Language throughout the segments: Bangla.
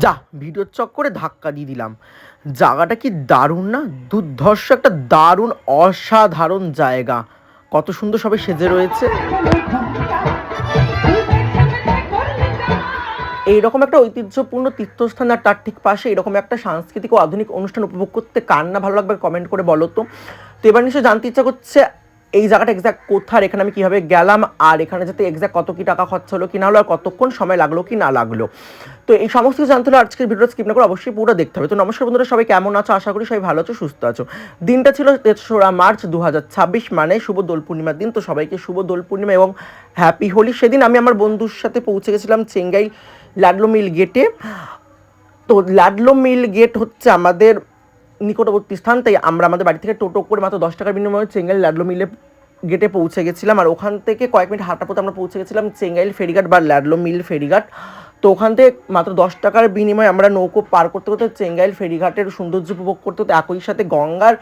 যা ভিডিওর চক্করে ধাক্কা দিয়ে দিলাম। জায়গাটা কি দারুণ না? দুর্ধর্ষ একটা দারুণ অসাধারণ জায়গা। কত সুন্দর সবাই সেজে রয়েছে। এইরকম একটা ঐতিহ্যপূর্ণ তীর্থস্থান আর তার ঠিক পাশে এরকম একটা সাংস্কৃতিক ও আধুনিক অনুষ্ঠান উপভোগ করতে কার না ভালো লাগবে কমেন্ট করে বলো তো। তো এবার নিশ্চয়ই জানতে ইচ্ছা করছে এই জায়গাটা এক্স্যাক্ট কোথার, এখানে আমি কীভাবে গেলাম, আর এখানে যেতে এক্স্যাক্ট কত কী টাকা খরচা হলো কি না হলো, আর কতক্ষণ সময় লাগলো কি না লাগলো। তো এই সমস্ত কিছু জানতে হলে আজকের ভিডিওটা স্কিপ না করে অবশ্যই পুরো দেখতে হবে। তো নমস্কার বন্ধুরা, সবাই কেমন আছো? আশা করি সবাই ভালো আছো, সুস্থ আছো। দিনটা ছিল ৩রা মার্চ ২০২৬, মানে শুভ দোল পূর্ণিমার দিন। তো সবাইকে শুভ দোল পূর্ণিমা এবং হ্যাপি হোলি। সেদিন আমি আমার বন্ধুর সাথে পৌঁছে গেছিলাম চেঙ্গাই লাডলো মিল গেটে। তো লাডলো মিল গেট হচ্ছে আমাদের নিকটবর্তী স্থান, তাই আমরা আমাদের বাড়ি থেকে টোটো করে মাত্র 10 টাকার বিনিময়ে চেঙ্গাইল লাডলো মিলে গেটে পৌঁছে গেছিলাম। আর ওখান থেকে কয়েক মিনিট হাঁটা পথে আমরা পৌঁছে গেছিলাম চেঙ্গাইল ফেরিঘাট বা লাডলো মিল ফেরিঘাট। তো ওখান থেকে মাত্র 10 টাকার বিনিময়ে আমরা নৌকো পার করতে করতে চেঙ্গাইল ফেরিঘাটের সৌন্দর্য উপভোগ করতে হতো, একই সাথে গঙ্গার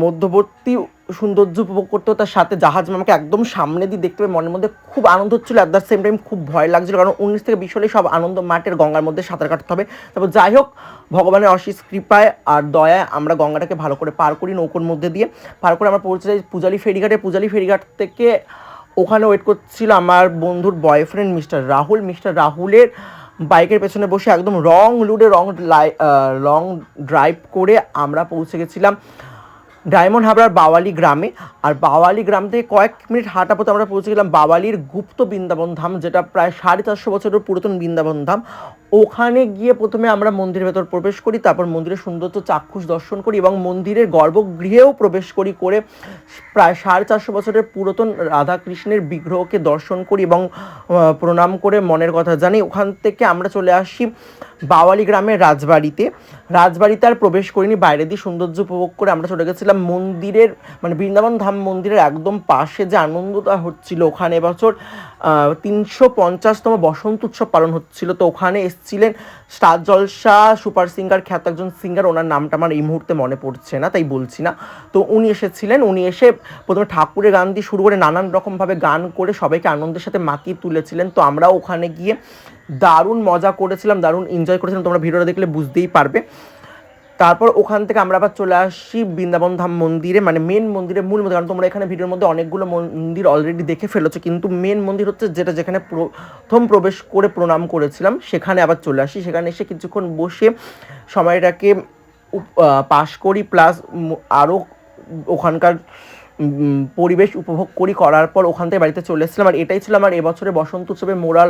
মধ্যবর্তী সৌন্দর্য উপভোগ করতে হতো। তার সাথে জাহাজ আমাকে একদম সামনে দিয়ে দেখতে পেয়ে মনের মধ্যে খুব আনন্দ হচ্ছিলো, অ্যাট দ্য সেম টাইম খুব ভয় লাগছিলো, কারণ 19 থেকে 20 হলেই সব আনন্দ মাঠের গঙ্গার মধ্যে সাঁতার কাটতে হবে। তারপর যাই হোক, ভগবানের অশেষ কৃপায় আর দয়ায় আমরা গঙ্গাটাকে ভালো করে পার করি নৌকোর মধ্যে দিয়ে। পার করে আমরা পৌঁছে যাই পূজালি ফেরিঘাটে। পূজালি ফেরিঘাট থেকে ওখানে ওয়েট করছিল আমার বন্ধুর বয়ফ্রেন্ড মিস্টার রাহুল। মিস্টার রাহুলের বাইকের পেছনে বসে একদম লং ড্রাইভ করে আমরা পৌঁছে গেছিলাম ডায়মন্ড হাবড়ার বাওয়ালি গ্রামে। আর বাওয়ালি গ্রাম থেকে কয়েক মিনিট হাঁটা পথে আমরা পৌঁছে গেলাম বাওয়ালির গুপ্ত বৃন্দাবন ধাম, যেটা প্রায় 450 বছরের পুরাতন বৃন্দাবন ধাম। ওখানে গিয়ে প্রথমে আমরা মন্দিরের ভেতর প্রবেশ করি, তারপর মন্দিরের সৌন্দর্য চাক্ষুষ দর্শন করি এবং মন্দিরের গর্ভগৃহেও প্রবেশ করি, করে প্রায় 450 বছরের পুরাতন রাধাকৃষ্ণের বিগ্রহকে দর্শন করি এবং প্রণাম করে মনের কথা জানি। ওখান থেকে আমরা চলে আসি বাওয়ালি গ্রামের রাজবাড়িতে আর প্রবেশ করিনি, বাইরে দিয়ে সৌন্দর্য উপভোগ করে আমরা চলে গেছিলাম মন্দিরের, মানে বৃন্দাবন ধাম মন্দিরের একদম পাশে যে আনন্দটা হচ্ছিল ওখানে। এবছর 350তম বসন্ত উৎসব পালন হচ্ছিল। তো ওখানে এসেছিলেন স্টার জলসা সুপার সিঙ্গার খ্যাত একজন সিঙ্গার, ওনার নামটা আমার এই মুহূর্তে মনে পড়ছে না তাই বলছি না। তো উনি এসেছিলেন, উনি এসে প্রথমে ঠাকুরের গান দিয়ে শুরু করে নানান রকমভাবে গান করে সবাইকে আনন্দের সাথে মাতিয়ে তুলেছিলেন। তো আমরাও ওখানে গিয়ে দারুণ মজা করেছিলাম, দারুণ এনজয় করেছিলাম, তোমরা ভিডিওটা দেখলে বুঝতেই পারবে। তারপর ওখান থেকে আমরা আবার চলে আসি বৃন্দাবন ধাম মন্দিরে, মানে মেন মন্দিরে, মূল মন্দির। কারণ তোমরা এখানে ভিডিওর মধ্যে অনেকগুলো মন্দির অলরেডি দেখে ফেলেছো, কিন্তু মেন মন্দির হচ্ছে যেখানে প্রথম প্রবেশ করে প্রণাম করেছিলাম, সেখানে আবার চলে আসি। সেখানে এসে কিছুক্ষণ বসে সময়টাকে পাস করি, প্লাস আরও ওখানকার পরিবেশ উপভোগ করার পর ওখান থেকে বাড়িতে চলে এসেছিলাম। আর এটাই ছিল আমার এবছরে বসন্ত উৎসবের মোরাল